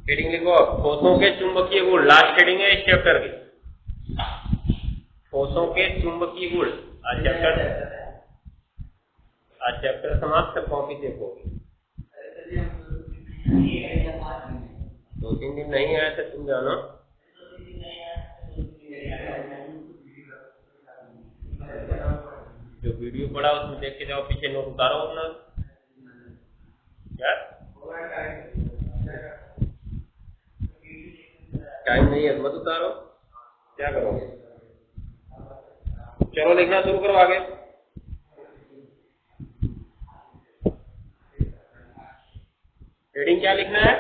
Heading लिखो, ठोसों के चुंबकीय गुण। लास्ट हेडिंग है इस चैप्टर की, ठोसों के चुंबकीय गुण। आज चैप्टर समाप्त। कॉपी देखोगे, 2-3 दिन नहीं आया तो तुम जानो। जो वीडियो पड़ा उसमें देख के जाओ, पीछे नोट उतारो अपना। क्या टाइम नहीं है मत उतारो, क्या करोगे? चलो लिखना शुरू करो आगे। हेडिंग क्या लिखना है?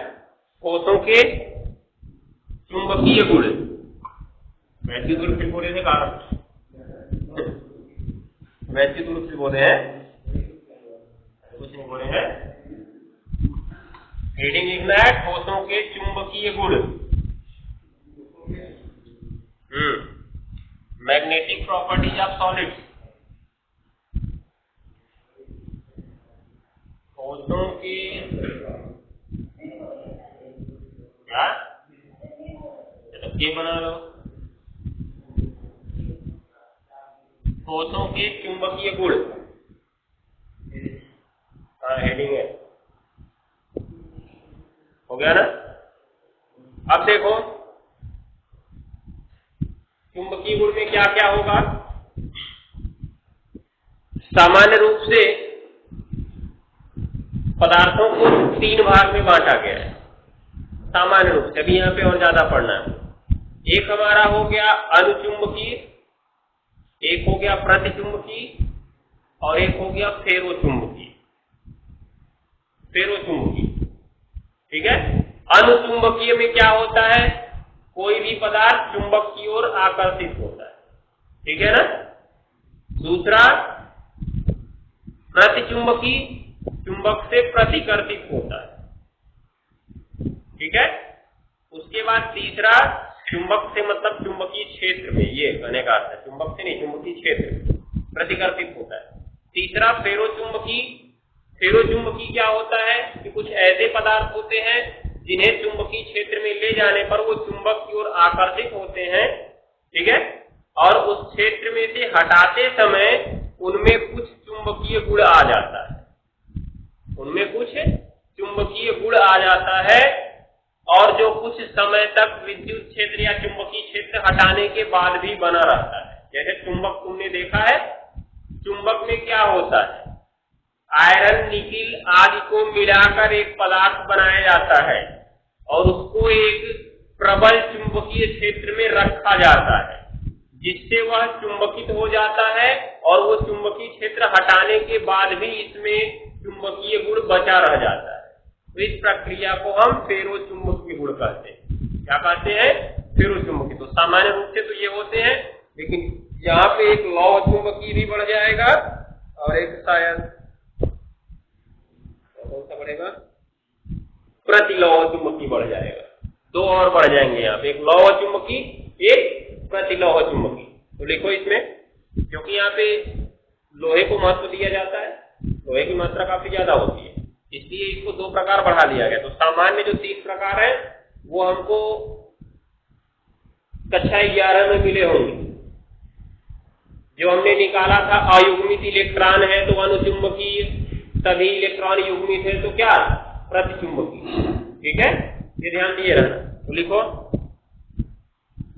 ठोसों के चुंबकीय गुण। वैद्युत रूप से बोले थे कारण, वैद्युत रूप से बोले हैं, कुछ नहीं बोले हैं। हेडिंग लिखना है ठोसों के चुंबकीय गुण। Magnetic properties of solids. ठोसों के क्या ये बना लो, ठोसों के चुंबकीय गुण। हाँ हेडिंग है, हो गया ना? अब देखो चुंबकीय गुण में क्या क्या होगा। सामान्य रूप से पदार्थों को 3 भाग में बांटा गया है, सामान्य रूप से। अभी यहाँ पे और ज्यादा पढ़ना है। एक हमारा हो गया अनुचुंबकीय, एक हो गया प्रतिचुंबकीय और एक हो गया फेरोचुंबकीय। फेरोचुंबकीय, ठीक है। अनुचुंबकीय में क्या होता है? कोई भी पदार्थ चुंबक की ओर आकर्षित होता है, ठीक है ना। दूसरा प्रतिचुंबकीय, चुंबक से प्रतिकर्षित होता है, ठीक है। उसके बाद तीसरा चुंबक से मतलब चुंबकीय क्षेत्र में, ये कहने का अर्थ है चुंबक से नहीं, चुंबकीय क्षेत्र में प्रतिकर्षित होता है। तीसरा फेरोचुंबकीय। फेरोचुंबकीय क्या होता है कि कुछ ऐसे पदार्थ होते हैं जिन्हें चुंबकीय क्षेत्र में ले जाने पर वो चुंबक की ओर आकर्षित होते हैं, ठीक है। और उस क्षेत्र में से हटाते समय उनमें कुछ चुंबकीय गुण आ जाता है, उनमें कुछ चुंबकीय गुण आ जाता है। और जो कुछ समय तक विद्युत क्षेत्र या चुंबकीय क्षेत्र हटाने के बाद भी बना रहता है। जैसे चुंबक तुमने देखा है, चुंबक में क्या होता है? आयरन, निकिल आदि को मिलाकर एक पदार्थ बनाया जाता है और उसको एक प्रबल चुंबकीय क्षेत्र में रखा जाता है, जिससे वह चुंबकित हो जाता है और वो चुंबकीय क्षेत्र हटाने के बाद भी इसमें चुंबकीय गुण बचा रह जाता है। तो इस प्रक्रिया को हम फेरोचुंबकीय गुण कहते हैं। क्या कहते हैं? फेरोचुंबकीय। तो सामान्य रूप से तो ये होते हैं, लेकिन यहाँ पे एक लौह चुंबकीय भी बढ़ जाएगा और एक शायद कौन सा बढ़ेगा? प्रतिलौह चुंबकीय बढ़ जाएगा। 2 और बढ़ जाएंगे यहाँ पे, एक लौह चुंबकीय, एक प्रतिलौह चुंबकीय। तो लिखो इसमें, क्योंकि यहाँ पे लोहे को महत्व दिया जाता है, लोहे की मात्रा काफी ज्यादा होती है, इसलिए इसको 2 प्रकार बढ़ा दिया गया। तो सामान्य जो 3 प्रकार है वो हमको कक्षा 11 में मिले होंगे। जो हमने निकाला था अयुग्मित इलेक्ट्रॉन है तो अनुचुंबकीय, सभी इलेक्ट्रॉन युग्मित है तो क्या? प्रतिचुंबकीय, ठीक है। ये ध्यान दिए रहना। तो लिखो,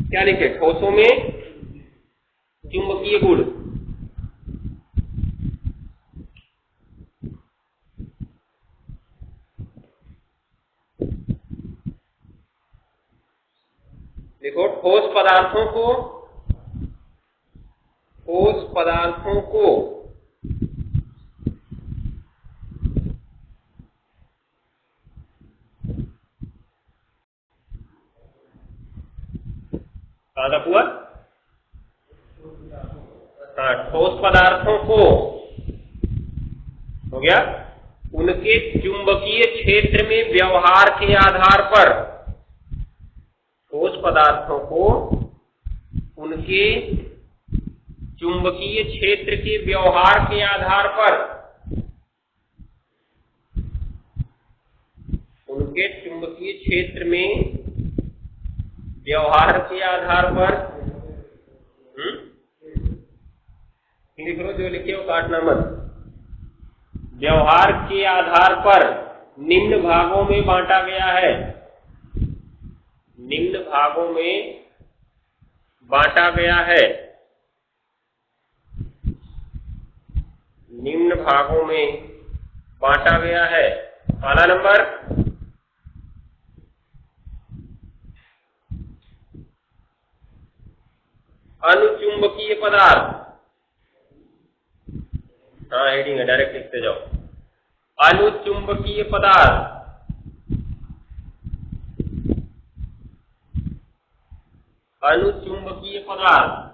क्या लिखे? ठोसों में चुंबकीय गुण। देखो, ठोस पदार्थों को कहां तक हुआ? हाँ, ठोस पदार्थों को हो गया, उनके चुंबकीय क्षेत्र में व्यवहार के आधार पर, ठोस पदार्थों को उनके चुंबकीय क्षेत्र के व्यवहार के आधार पर उनके चुंबकीय क्षेत्र में व्यवहार के आधार पर लिख लो, जो लिखे हो काटना मत। व्यवहार के आधार पर निम्न भागों में बांटा गया है, निम्न भागों में बांटा गया है, निम्न भागों में बांटा गया है। पहला नंबर अनुचुंबकीय पदार्थ, हाँ हेडिंग है, डायरेक्ट लिखते जाओ। अनुचुंबकीय पदार्थ, अनुचुंबकीय पदार्थ।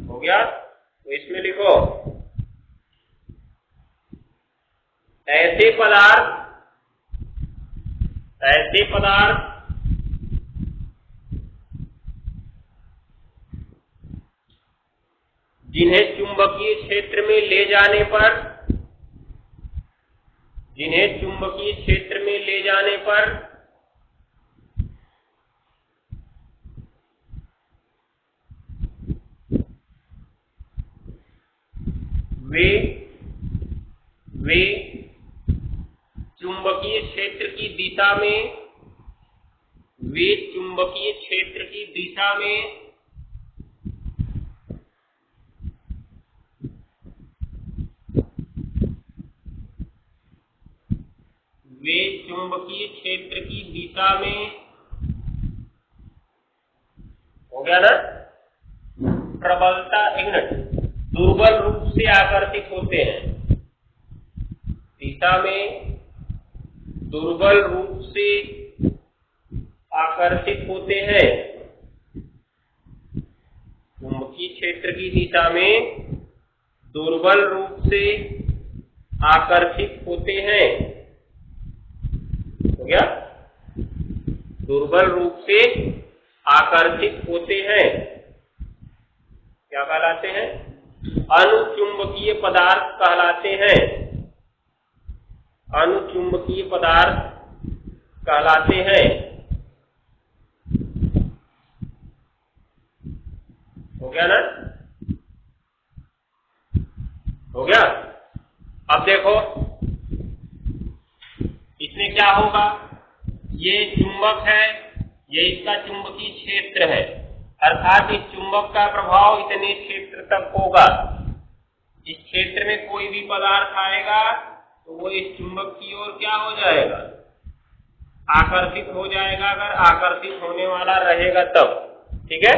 हो गया? तो इसमें लिखो ऐसे पदार्थ, ऐसे पदार्थ जिन्हें चुंबकीय क्षेत्र में ले जाने पर, जिन्हें चुंबकीय क्षेत्र में ले जाने पर वे चुंबकीय क्षेत्र की दिशा में, वे चुंबकीय क्षेत्र की दिशा में वे चुंबकीय क्षेत्र की दिशा में, हो गया ना, प्रबलता, एक मिनट, दुर्बल रूप से आकर्षित होते हैं, दिशा में दुर्बल रूप से आकर्षित होते हैं, चुंबकीय क्षेत्र की दिशा में दुर्बल रूप से आकर्षित होते हैं। हो गया? दुर्बल रूप से आकर्षित होते हैं, क्या कहलाते हैं? अनुचुंबकीय पदार्थ कहलाते हैं, अनुचुंबकीय पदार्थ कहलाते हैं। हो गया ना? हो गया? अब देखो इसमें क्या होगा, ये चुंबक है, ये इसका चुंबकीय क्षेत्र है, अर्थात इस चुंबक का प्रभाव इतने क्षेत्र तक होगा। इस क्षेत्र में कोई भी पदार्थ आएगा तो वो इस चुंबक की ओर क्या हो जाएगा, आकर्षित हो जाएगा, अगर आकर्षित होने वाला रहेगा तब। ठीक है?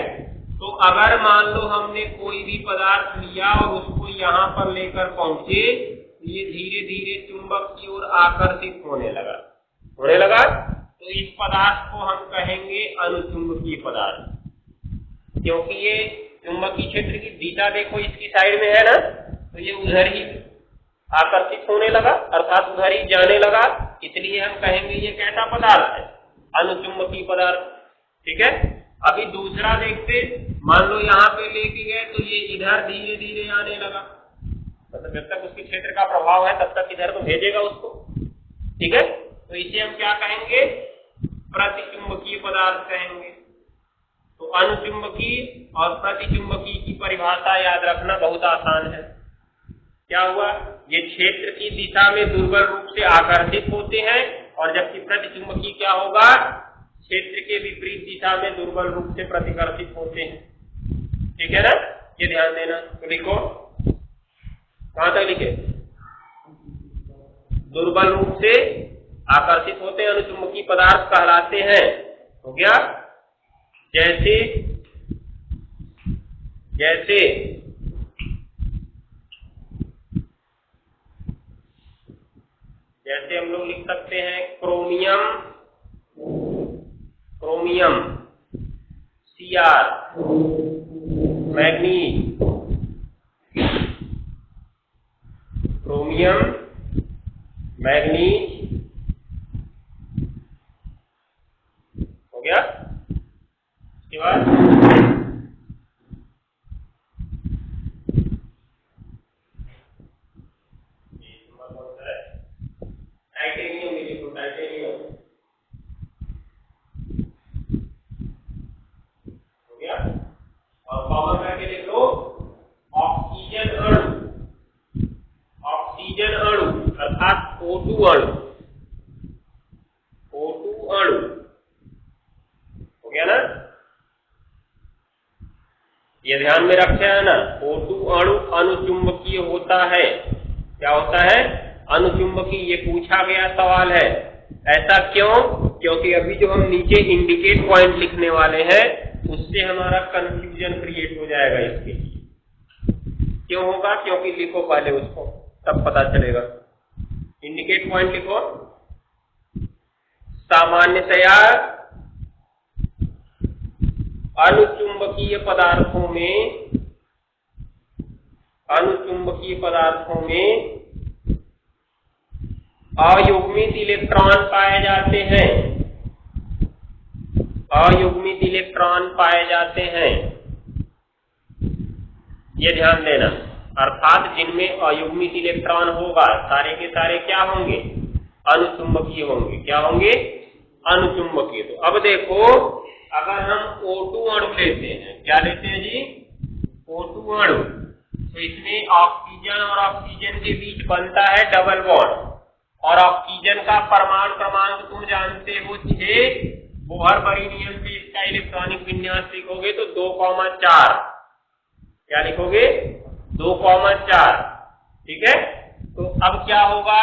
तो अगर मान लो हमने कोई भी पदार्थ लिया और उसको यहाँ पर लेकर पहुंचे, ये धीरे धीरे चुंबक की ओर आकर्षित होने लगा, होने लगा, तो इस पदार्थ को हम कहेंगे अनुचुंबकीय पदार्थ, क्योंकि ये चुंबकीय क्षेत्र की दिशा देखो इसकी साइड में है ना, तो ये उधर ही आकर्षित होने लगा, अर्थात उधर ही जाने लगा, इसलिए हम कहेंगे ये कैसा पदार्थ है, अनुचुंबकीय पदार्थ। ठीक है? अभी दूसरा देखते, मान लो यहाँ पे लेके गए तो ये इधर धीरे धीरे आने लगा, मतलब जब तक उसके क्षेत्र का प्रभाव है तब तक इधर तो भेजेगा उसको। ठीक है? तो इसे हम क्या कहेंगे, प्रतिचुंबकीय पदार्थ कहेंगे। तो अनुचुंबकीय और प्रतिचुंबकीय की परिभाषा याद रखना बहुत आसान है। क्या हुआ, ये क्षेत्र की दिशा में दुर्बल रूप से आकर्षित होते हैं, और जबकि प्रतिचुंबकीय क्या होगा, क्षेत्र के विपरीत दिशा में दुर्बल रूप से प्रतिकर्षित होते हैं। ठीक है ना? ये ध्यान देना। तो लिखो, कहां तक लिखे, दुर्बल रूप से आकर्षित होते हैं, अनुचुंबकीय पदार्थ कहलाते हैं। हो गया? जैसे जैसे जैसे हम लोग लिख सकते हैं chromium, chromium, Cr, manganese, chromium, manganese. हो गया? इसके बाद ये ध्यान में रखे है ना, O2 अणु अनुचुंबकीय होता है। क्या होता है? अनुचुंबकीय। ये पूछा गया सवाल है। ऐसा क्यों? क्योंकि अभी जो हम नीचे इंडिकेट पॉइंट लिखने वाले हैं उससे हमारा कंफ्यूजन क्रिएट हो जाएगा इसके लिए। क्यों होगा? क्योंकि लिखो पहले उसको, तब पता चलेगा। इंडिकेट पॉइंट लिखो। सामान्यतया अनुचुंबकीय पदार्थों में अयुग्मित इलेक्ट्रॉन पाए जाते हैं। अयुग्मित इलेक्ट्रॉन पाए जाते हैं, ये ध्यान देना। अर्थात जिनमें अयुग्मित इलेक्ट्रॉन होगा सारे के सारे क्या होंगे? अनुचुंबकीय होंगे। क्या होंगे? अनुचुंबकीय। तो अब देखो, अगर हम O2 अणु लेते हैं, क्या लेते हैं जी? O2 अणु। तो इसमें ऑक्सीजन और ऑक्सीजन के बीच बनता है डबल बॉन्ड, और ऑक्सीजन का परमाणु क्रमांक तुम जानते हो 6। बोहर-बरी नियम से इसका इलेक्ट्रॉनिक विन्यास लिखोगे तो 2,4। क्या लिखोगे? 2,4। ठीक है। तो अब क्या होगा?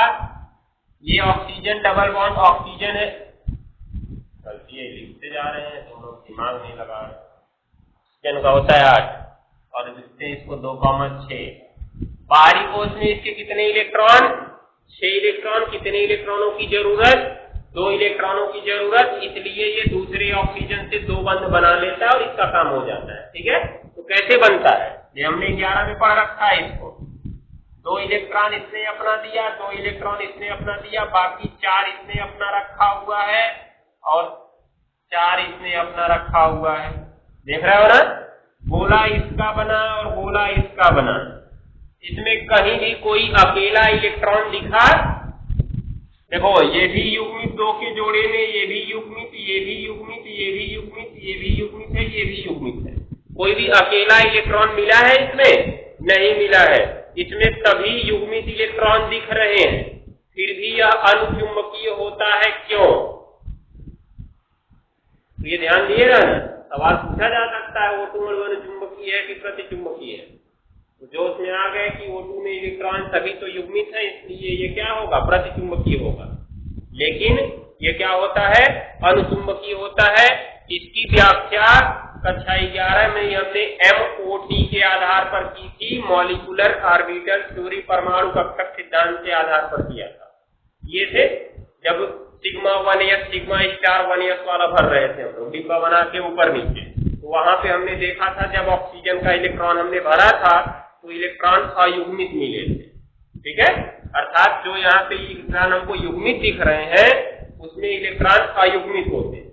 ये ऑक्सीजन डबल बॉन्ड ऑक्सीजन है। ये लिखते जा रहे हैं, तुम लोग दिमाग नहीं लगा रहे। ऑक्सीजन का होता है 8 और लिखते हैं इसको 2,6। बाहरी कोश में इसके कितने इलेक्ट्रॉन? 6 इलेक्ट्रॉन। कितने इलेक्ट्रॉनों की जरूरत? 2 इलेक्ट्रॉनों की जरूरत। इसलिए ये दूसरे ऑक्सीजन से 2 बंध बना लेता है और इसका काम हो जाता है। ठीक है। तो कैसे बनता है? ये हमने 11 में पढ़ रखा है इसको। 2 इलेक्ट्रॉन इसने अपना दिया, 2 इलेक्ट्रॉन इसने अपना दिया, बाकी 4 इसने अपना रखा हुआ है और 4 इसने अपना रखा हुआ है। देख रहे हो ना? गोला इसका बना और गोला इसका बना। इसमें कहीं भी कोई अकेला इलेक्ट्रॉन दिखा? देखो, ये भी युग्मित 2 के जोड़े में, ये भी युग्मित, ये भी युग्मित, ये भी युग्मित, ये भी युग्मित है, ये भी युग्मित है। कोई भी अकेला इलेक्ट्रॉन मिला है इसमें? नहीं मिला है। इसमें सभी युग्मित इलेक्ट्रॉन दिख रहे हैं, फिर भी यह अनुचुंबकीय होता है। क्यों? तो ये ध्यान दिएगा ना, सवाल पूछा जा सकता है O2 अणु अनुचुंबकीय है कि प्रतिचुंबकीय है। तो जो उसमें आ गए कि O2 में इलेक्ट्रॉन सभी तो युग्मित है, इसलिए ये क्या होगा? प्रतिचुंबकीय होगा। लेकिन ये क्या होता है? अनुचुंबकीय होता है। इसकी व्याख्या कक्षा 11 में हमने MOT के आधार पर की थी, मॉलिक्यूलर ऑर्बिटल थ्योरी, परमाणु कक्षक सिद्धांत के आधार पर किया था। ये थे जब sigma 1s sigma star 1s वाला भर रहे थे हम लोग, डिब्बा बना के ऊपर नीचे। तो वहां पे हमने देखा था जब ऑक्सीजन का इलेक्ट्रॉन हमने भरा था तो इलेक्ट्रॉन अयुग्मित मिले थे। ठीक है। अर्थात जो यहाँ पे इलेक्ट्रॉन हमको युग्मित दिख रहे हैं उसमें इलेक्ट्रॉन अयुग्मित होते हैं।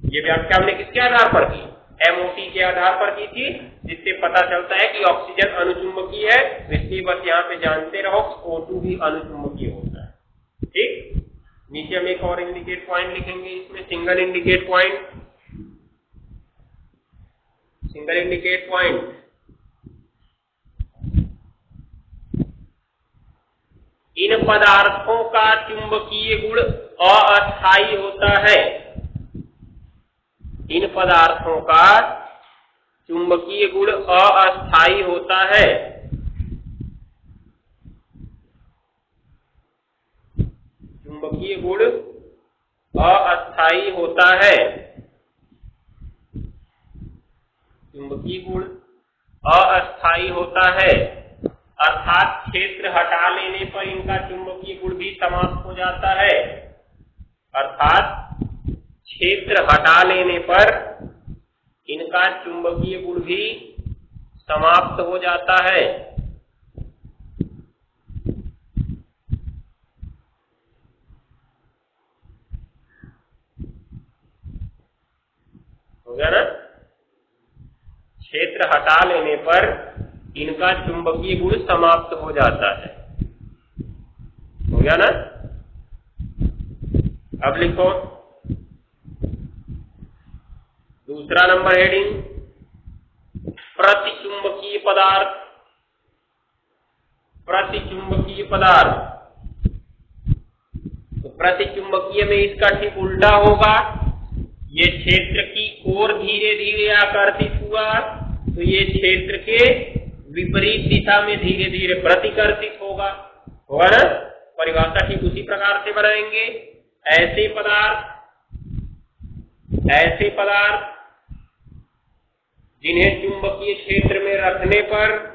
ये व्याख्या हमने किसके आधार पर की? MOT के आधार पर की थी, जिससे पता चलता है कि ऑक्सीजन अनुचुंबकीय है। इसलिए बस यहाँ पे जानते रहो O2 भी अनुचुंबकीय होता है। ठीक। नीचे हम एक और इंडिकेट पॉइंट लिखेंगे, इसमें single indicate point. Single indicate point इन पदार्थों का चुंबकीय गुण अस्थायी होता है। इन पदार्थों का चुंबकीय गुण अस्थायी होता है। चुंबकीय गुण अस्थायी होता है। चुंबकीय गुण अस्थायी होता है, अर्थात क्षेत्र हटा लेने पर इनका चुंबकीय गुण भी समाप्त हो जाता है। अर्थात क्षेत्र हटा लेने पर इनका चुंबकीय गुण भी समाप्त हो जाता है। हो गया ना? क्षेत्र हटा लेने पर इनका चुंबकीय गुण समाप्त हो जाता है। हो गया ना? अब लिखो दूसरा नंबर हेडिंग, प्रतिचुंबकीय पदार्थ। प्रतिचुंबकीय पदार्थ। तो प्रतिचुंबकीय में इसका ठीक उल्टा होगा। ये क्षेत्र की ओर धीरे धीरे आकर्षित हुआ तो ये क्षेत्र के विपरीत दिशा में धीरे धीरे प्रतिकर्षित होगा ना। परिभाषा ठीक उसी प्रकार से बनाएंगे। ऐसे पदार्थ जिन्हें चुंबकीय क्षेत्र में रखने पर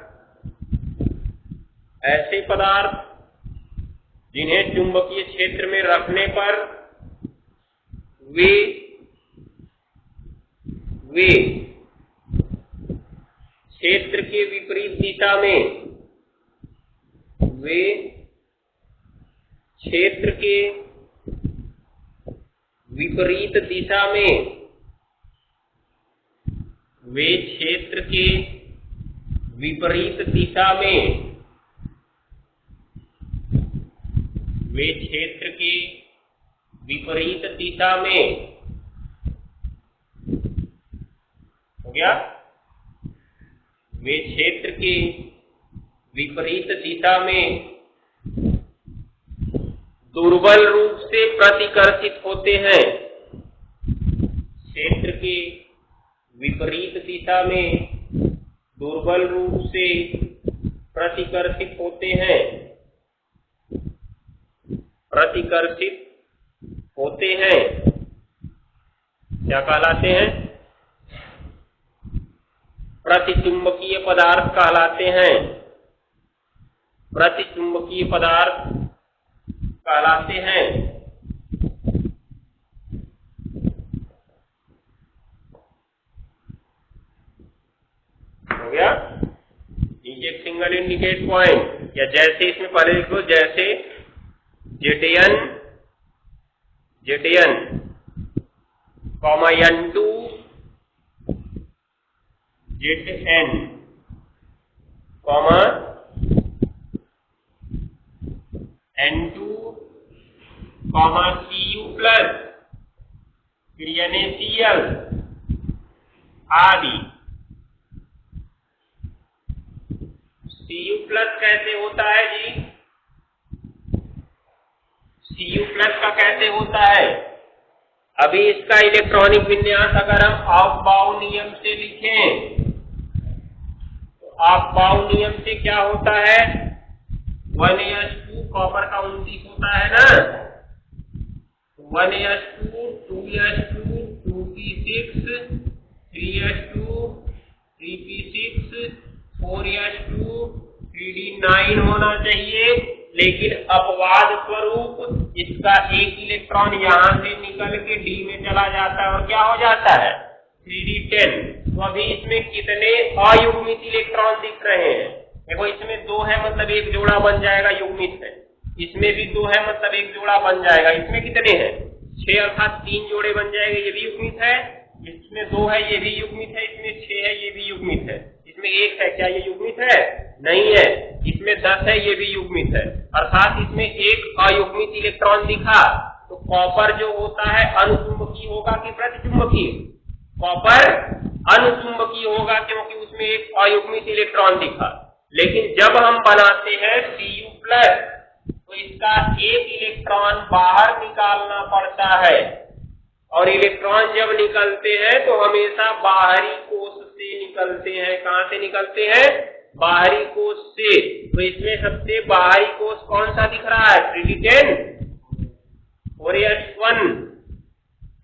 वे क्षेत्र के विपरीत दिशा में हो गया। वे क्षेत्र के विपरीत दिशा में दुर्बल रूप से प्रतिकर्षित होते हैं। क्षेत्र के विपरीत दिशा में दुर्बल रूप से प्रतिकर्षित होते हैं। क्या कहलाते हैं? प्रतिचुंबकीय पदार्थ कहलाते हैं। हो गया। नीचे एक सिंगल इंडिकेट पॉइंट, या जैसे इसमें पहले लिख लो, जैसे ZN, N2 ZN, N2 Cu plus, फिर NaCl आदि। Cu प्लस कैसे होता है जी? Cu प्लस का कैसे होता है? अभी इसका इलेक्ट्रॉनिक विन्यास अगर हम ऑफ-बाउ नियम से लिखें, तो ऑफ-बाउ नियम से क्या होता है? 1s2 कॉपर का 29 होता है ना, 1s2 2s2 2p6 3s2 3p6 4s2 3d9 होना चाहिए। लेकिन अपवाद स्वरूप इसका एक इलेक्ट्रॉन यहां से निकल के डी में चला जाता है और क्या हो जाता है? 3d10। तो अभी इसमें कितने अयुग्मित इलेक्ट्रॉन दिख रहे हैं? देखो, इसमें 2 है, मतलब एक जोड़ा बन जाएगा, युग्मित है। इसमें भी 2 है, मतलब एक जोड़ा बन जाएगा। इसमें कितने हैं? 6, अर्थात 3 जोड़े बन जाएंगे, ये भी युग्मित है। इसमें 2 है, ये भी युग्मित है। इसमें 6 है, ये भी युग्मित है। इसमें 1 है, क्या ये युग्मित है? नहीं है। इसमें 10 है, ये भी युग्मित है। अर्थात इसमें एक अयुग्मित इलेक्ट्रॉन दिखा। तो कॉपर जो होता है अनुचुंबकीय होगा कि प्रतिचुंबकीय? कॉपर अनुचुंबकीय होगा, क्योंकि उसमें एक अयुग्मित इलेक्ट्रॉन दिखा। लेकिन जब हम बनाते हैं Cu+, तो इसका एक इलेक्ट्रॉन बाहर निकालना पड़ता है, और इलेक्ट्रॉन जब निकलते हैं तो हमेशा बाहरी कोश से निकलते हैं। कहां से निकलते हैं? बाहरी कोश से। तो इसमें सबसे बाहरी कोश कौन सा दिख रहा है? 3d10 4s1,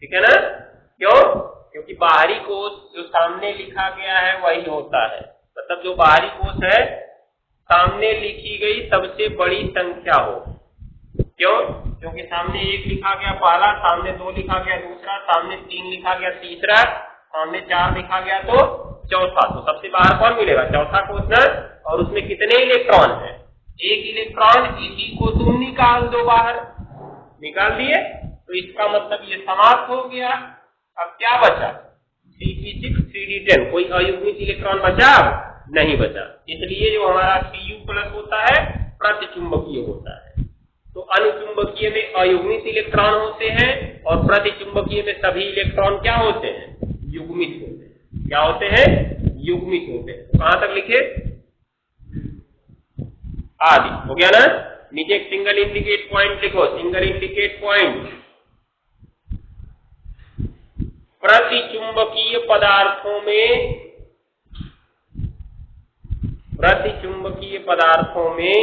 ठीक है ना? क्यों? क्योंकि बाहरी कोश जो सामने लिखा गया है वही होता है। मतलब जो बाहरी कोश है, सामने लिखी गई सबसे बड़ी संख्या हो। क्यों? क्योंकि सामने 1 लिखा गया पहला, सामने 2 लिखा गया दूसरा, सामने 3 लिखा गया तीसरा, सामने 4 लिखा गया तो चौथा। तो सबसे बाहर कौन मिलेगा? चौथा कोश ना। और उसमें कितने इलेक्ट्रॉन है? एक इलेक्ट्रॉन। इसी को तुम निकाल दो बाहर। निकाल दिए तो इसका मतलब ये समाप्त हो गया। अब क्या बचा? 3p6 3d10। कोई अयुग्मित इलेक्ट्रॉन बचा? नहीं बचा। इसलिए जो हमारा Cu+ होता है प्रतिचुंबकीय होता है। तो अनुचुंबकीय में अयुग्मित इलेक्ट्रॉन होते हैं और प्रतिचुंबकीय में सभी इलेक्ट्रॉन क्या होते हैं? युग्मित होते हैं। क्या होते हैं? युग्मित होते हैं। कहां तक लिखे? आदि। हो गया ना? नीचे एक सिंगल इंडिकेट पॉइंट लिखो। सिंगल इंडिकेट पॉइंट प्रतिचुंबकीय पदार्थों में प्रतिचुंबकीय पदार्थों में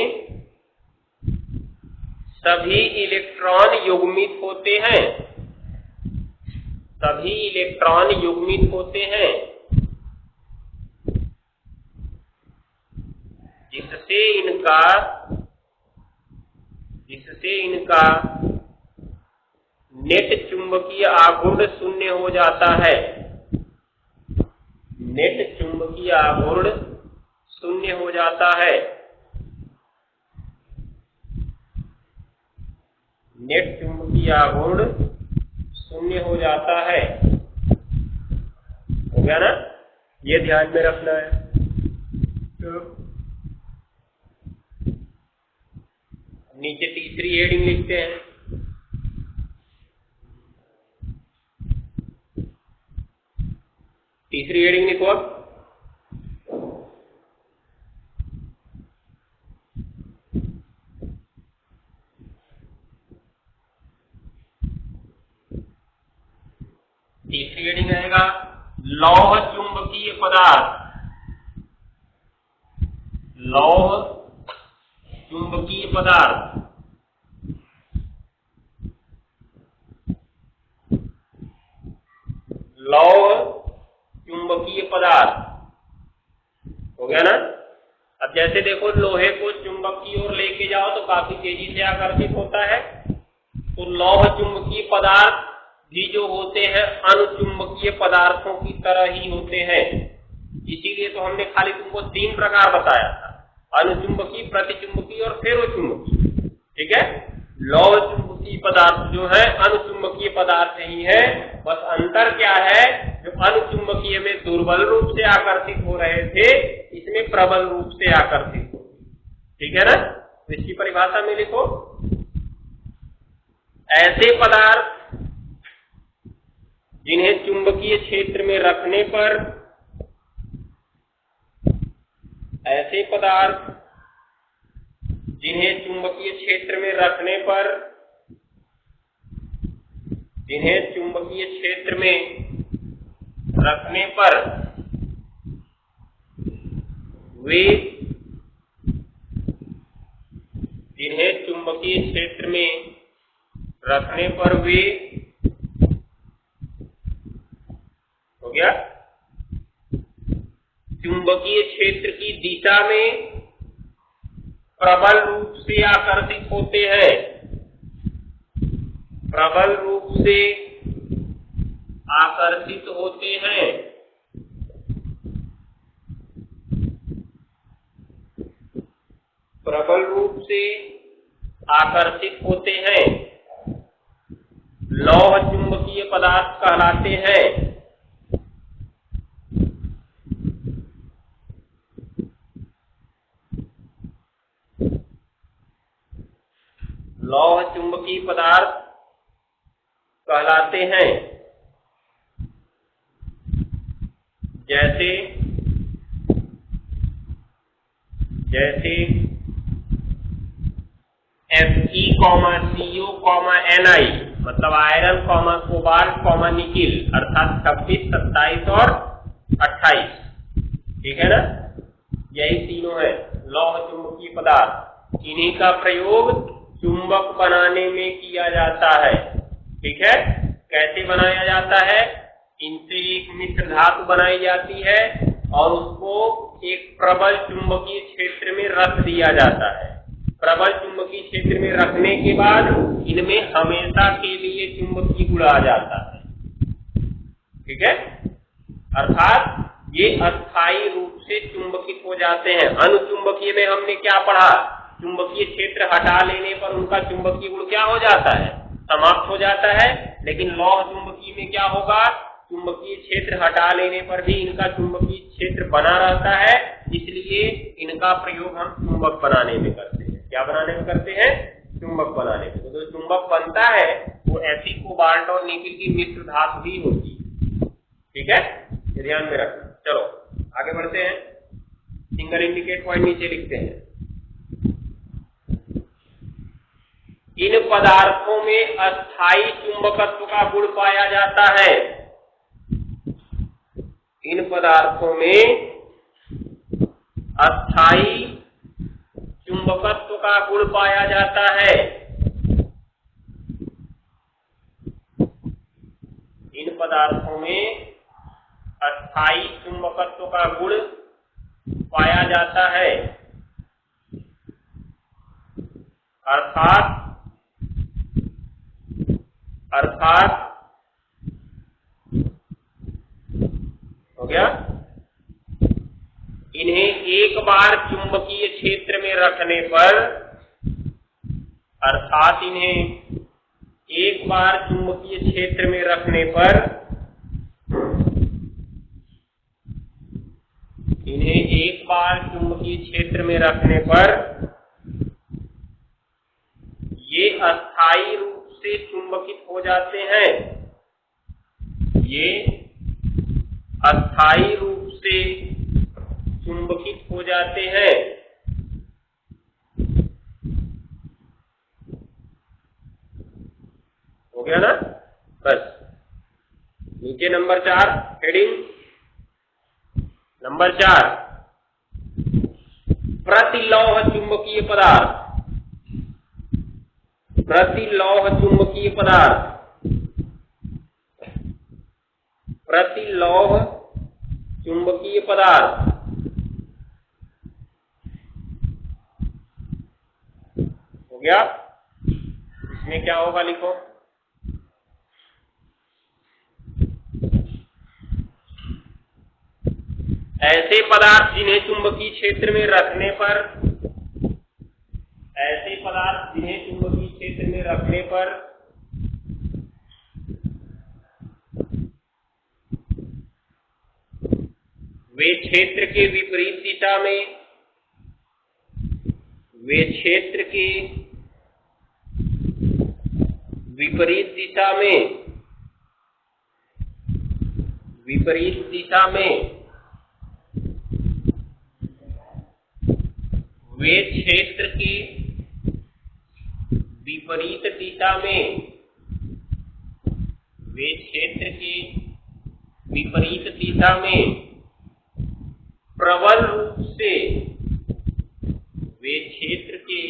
सभी इलेक्ट्रॉन युग्मित होते हैं, सभी इलेक्ट्रॉन युग्मित होते हैं, जिससे इनका नेट चुंबकीय आघूर्ण शून्य हो जाता है, नेट चुंबकीय आघूर्ण शून्य हो जाता है, नेट चुंबकीय आघूर्ण शून्य हो जाता है। हो गया ना? ये ध्यान में रखना है। तो नीचे तीसरी हेडिंग लिखते हैं। तीसरी हेडिंग लिखो अब। तीसरी हेडिंग आएगा लौह चुंबकीय पदार्थ, लौह चुंबकीय पदार्थ, लौह चुंबकीय पदार्थ। हो गया ना? अब जैसे देखो लोहे को चुंबक की ओर लेके जाओ तो काफी तेजी से आकर्षित होता है, तो लौह चुंबकीय पदार्थ भी जो होते हैं अनुचुंबकीय पदार्थों की तरह ही होते हैं। इसीलिए तो हमने खाली तुमको 3 प्रकार बताया था, अनुचुंबकीय, प्रतिचुंबकीय और फेरोचुंबकीय। ठीक है? लौह चुंबकीय पदार्थ जो है अनुचुंबकीय पदार्थ ही है, बस अंतर क्या है, जो अनुचुंबकीय में दुर्बल रूप से आकर्षित हो रहे थे, इसमें प्रबल रूप से आकर्षित हो। ठीक है ना? तो इसकी परिभाषा में लिखो, ऐसे पदार्थ जिन्हें चुंबकीय क्षेत्र में रखने पर, ऐसे पदार्थ जिन्हें चुंबकीय क्षेत्र में रखने पर, जिन्हें चुंबकीय क्षेत्र में रखने पर वे, जिन्हें चुंबकीय क्षेत्र में रखने पर वे, हो गया, चुंबकीय क्षेत्र की दिशा में प्रबल रूप से आकर्षित होते हैं, प्रबल रूप से आकर्षित होते हैं। प्रबल रूप से आकर्षित होते हैं, लौह चुंबकीय पदार्थ कहलाते हैं। लौह चुंबकीय पदार्थ कहलाते हैं। जैसे Fe, Co, Ni मतलब आयरन, कोबाल्ट, निकिल, अर्थात 26, 27 और 28। ठीक है ना? यही तीनों है लौह चुंबकीय पदार्थ। इन्हीं का प्रयोग चुंबक बनाने में किया जाता है। ठीक है? कैसे बनाया जाता है? इनसे एक मिश्र धातु बनाई जाती है और उसको एक प्रबल चुंबकीय क्षेत्र में रख दिया जाता है। प्रबल चुंबकीय क्षेत्र में रखने के बाद इनमें हमेशा के लिए चुंबकीय गुण आ जाता है। ठीक है? अर्थात ये अस्थायी रूप से चुंबकित हो जाते हैं। अनुचुंबकीय में हमने क्या पढ़ा? चुंबकीय क्षेत्र हटा लेने पर उनका चुंबकीय गुण क्या हो जाता है? समाप्त हो जाता है। लेकिन लौह चुंबकीय में क्या होगा? चुंबकीय क्षेत्र हटा लेने पर भी इनका चुंबकीय क्षेत्र बना रहता है, इसलिए इनका प्रयोग हम चुंबक बनाने में करते हैं। क्या बनाने में करते हैं? चुंबक बनाने में। तो जो चुंबक बनता है वो Fe, कोबाल्ट और निकिल की मिश्र धातु ही होती है। ठीक है? ये ध्यान में रखना। चलो आगे बढ़ते हैं। सिंगल इंडिकेट पॉइंट नीचे लिखते हैं। इन पदार्थों में अस्थायी चुंबकत्व का गुण पाया जाता है। इन पदार्थों में अस्थाई चुंबकत्व का गुण पाया जाता है। इन पदार्थों में अस्थाई चुंबकत्व का गुण पाया जाता है, अर्थात हो गया, इन्हें एक बार चुंबकीय क्षेत्र में रखने पर, अर्थात इन्हें एक बार चुंबकीय क्षेत्र में रखने पर, इन्हें एक बार चुंबकीय क्षेत्र में रखने पर ये अस्थायी रूप से चुंबकित हो जाते हैं। ये अस्थायी रूप से चुंबकित हो जाते हैं। हो गया ना? बस। नीचे नंबर 4 हेडिंग नंबर 4, प्रतिलौह चुंबकीय पदार्थ। प्रतिलौह चुंबकीय पदार्थ, प्रतिलौह चुंबकीय पदार्थ। हो गया? इसमें क्या होगा लिखो। ऐसे पदार्थ जिन्हें चुंबकीय क्षेत्र में रखने पर, ऐसे पदार्थ जिन्हें चुंबकीय क्षेत्र में रखने पर वे क्षेत्र के विपरीत दिशा में, वे क्षेत्र के विपरीत दिशा में, विपरीत दिशा में, वे क्षेत्र के विपरीत दिशा में, वे क्षेत्र के विपरीत दिशा में प्रबल रूप से, वे क्षेत्र के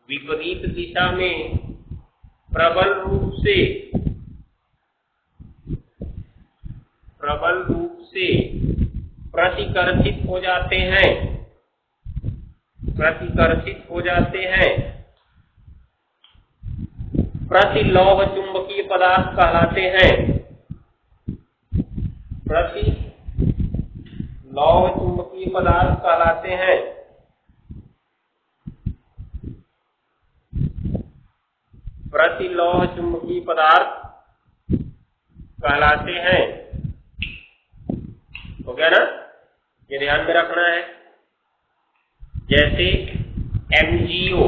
विपरीत दिशा में प्रबल रूप से, प्रबल रूप से प्रतिकर्षित हो जाते हैं, प्रतिकर्षित हो जाते हैं। प्रतिलौह चुंबकीय पदार्थ कहलाते हैं। प्रतिलौह चुंबकीय पदार्थ कहलाते हैं। प्रतिलौह चुंबकीय पदार्थ कहलाते हैं। हो गया ना? ये ध्यान में रखना है। जैसे MgO,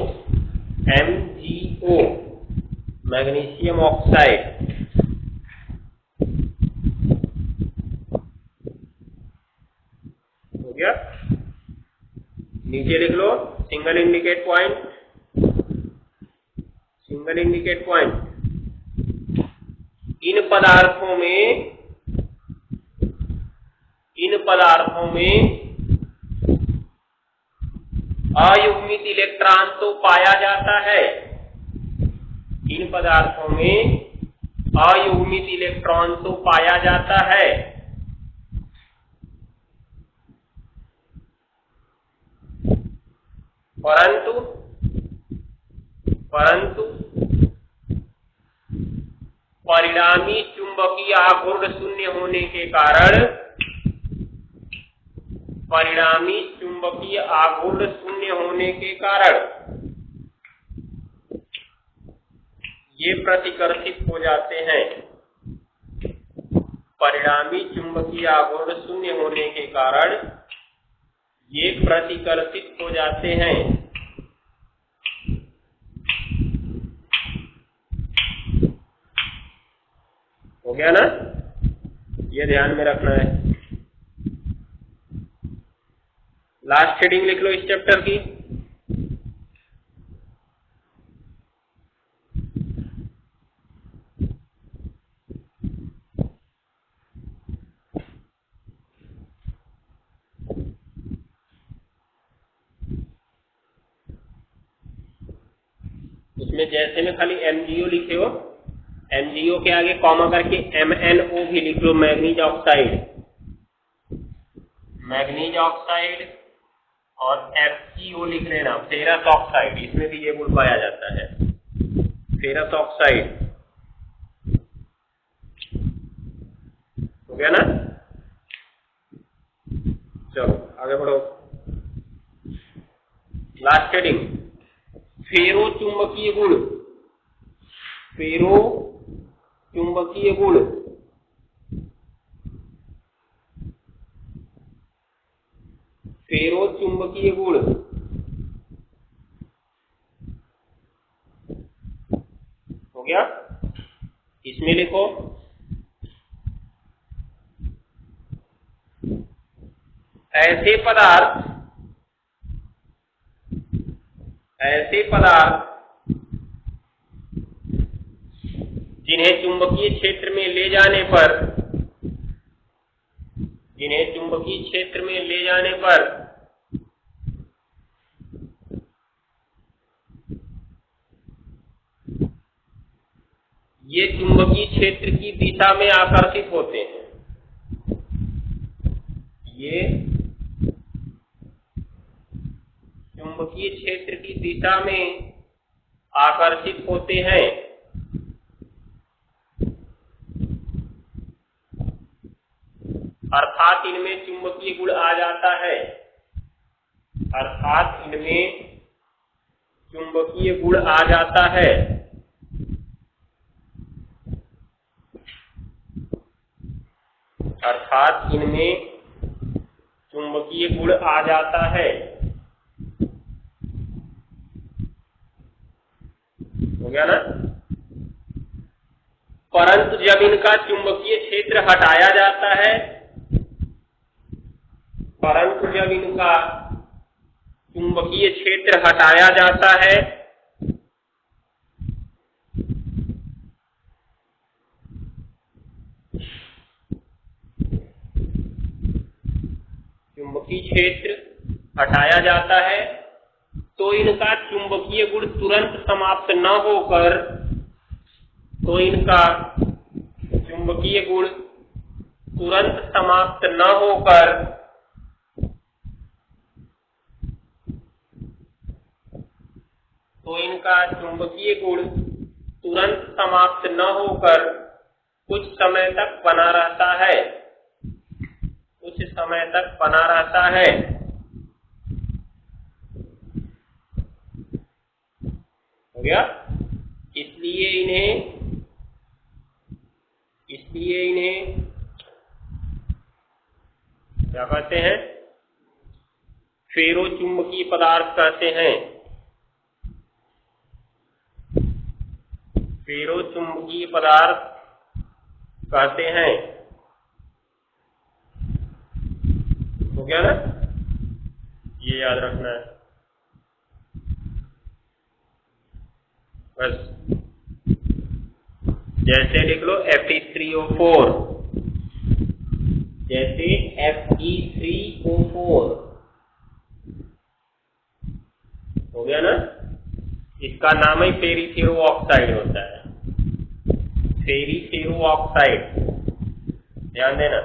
MgO मैग्नीशियम ऑक्साइड, हो गया? नीचे लिख लो single indicate point, single indicate point. इन पदार्थों में, इन पदार्थों में अयुग्मित इलेक्ट्रॉन तो पाया जाता है। इन पदार्थों में अयुग्मित इलेक्ट्रॉन तो पाया जाता है, परंतु परिणामी चुंबकीय आघूर्ण शून्य होने के कारण, परिणामी चुंबकीय आघूर्ण शून्य होने के कारण ये प्रतिकर्षित हो जाते हैं। परिणामी चुंबकीय आघूर्ण शून्य होने के कारण ये प्रतिकर्षित हो जाते हैं। हो गया ना? ये ध्यान में रखना है। लास्ट हेडिंग लिख लो इस चैप्टर की। उसमें जैसे में खाली MgO लिखे हो, MgO के आगे कॉमा करके MnO भी लिख लो, मैग्नीज ऑक्साइड, मैग्नीज ऑक्साइड, और FeO लिख लेना, फेरस ऑक्साइड। इसमें भी ये गुण पाया जाता है, फेरस ऑक्साइड। हो गया ना? चलो आगे बढ़ो। लास्ट हेडिंग, फेरो चुंबकीय गुण, फेरो चुंबकीय गुण। फेरो चुंबकीय गुण हो गया। इसमें लिखो ऐसे पदार्थ जिन्हें चुंबकीय क्षेत्र में ले जाने पर ये चुंबकीय क्षेत्र की दिशा में आकर्षित होते हैं, ये चुंबकीय क्षेत्र की दिशा में आकर्षित होते हैं, अर्थात इनमें चुंबकीय गुण आ जाता है, अर्थात इनमें चुंबकीय गुण आ जाता है। अर्थात इनमें चुंबकीय गुण आ जाता है। हो गया ना? परंतु जब इनका चुंबकीय क्षेत्र हटाया जाता है, परंतु जब इनका चुंबकीय क्षेत्र हटाया जाता है, चुंबकीय क्षेत्र हटाया जाता है, तो इनका चुंबकीय गुण तुरंत समाप्त न होकर, तो इनका चुंबकीय गुण तुरंत समाप्त न होकर तो इनका चुंबकीय गुण तुरंत समाप्त न होकर कुछ समय तक बना रहता है, कुछ समय तक बना रहता है। हो गया? इसलिए इन्हें क्या कहते हैं? फेरोचुंबकीय पदार्थ कहते हैं, फेरोचुंबकीय पदार्थ कहते हैं। हो गया ना? ये याद रखना है बस। जैसे लिख लो Fe3O4, जैसे Fe3O4। हो गया ना? इसका नाम ही फेरीफेरो ऑक्साइड होता है, फेरीफेरो ऑक्साइड। ध्यान देना,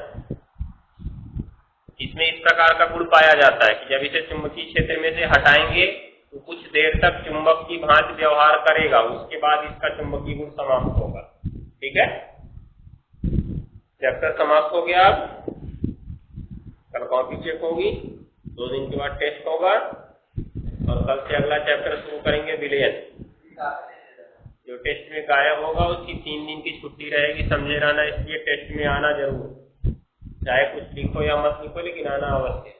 इसमें इस प्रकार का गुण पाया जाता है कि जब इसे चुंबकीय क्षेत्र में से हटाएंगे तो कुछ देर तक चुंबक की भांति व्यवहार करेगा, उसके बाद इसका चुंबकीय गुण समाप्त होगा। ठीक है? चैप्टर समाप्त हो गया। कल कॉपी चेक होगी, 2 दिन के बाद टेस्ट होगा, और कल से अगला चैप्टर शुरू करेंगे विलयन। जो टेस्ट में गायब होगा उसकी 3 दिन की छुट्टी रहेगी, समझे रहना। इसलिए टेस्ट में आना जरूर, चाहे कुछ लिखो या मत लिखो, लेकिन आना अवश्य।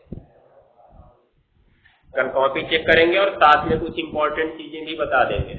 कल कॉपी चेक करेंगे और साथ में कुछ इंपॉर्टेंट चीजें भी बता देंगे।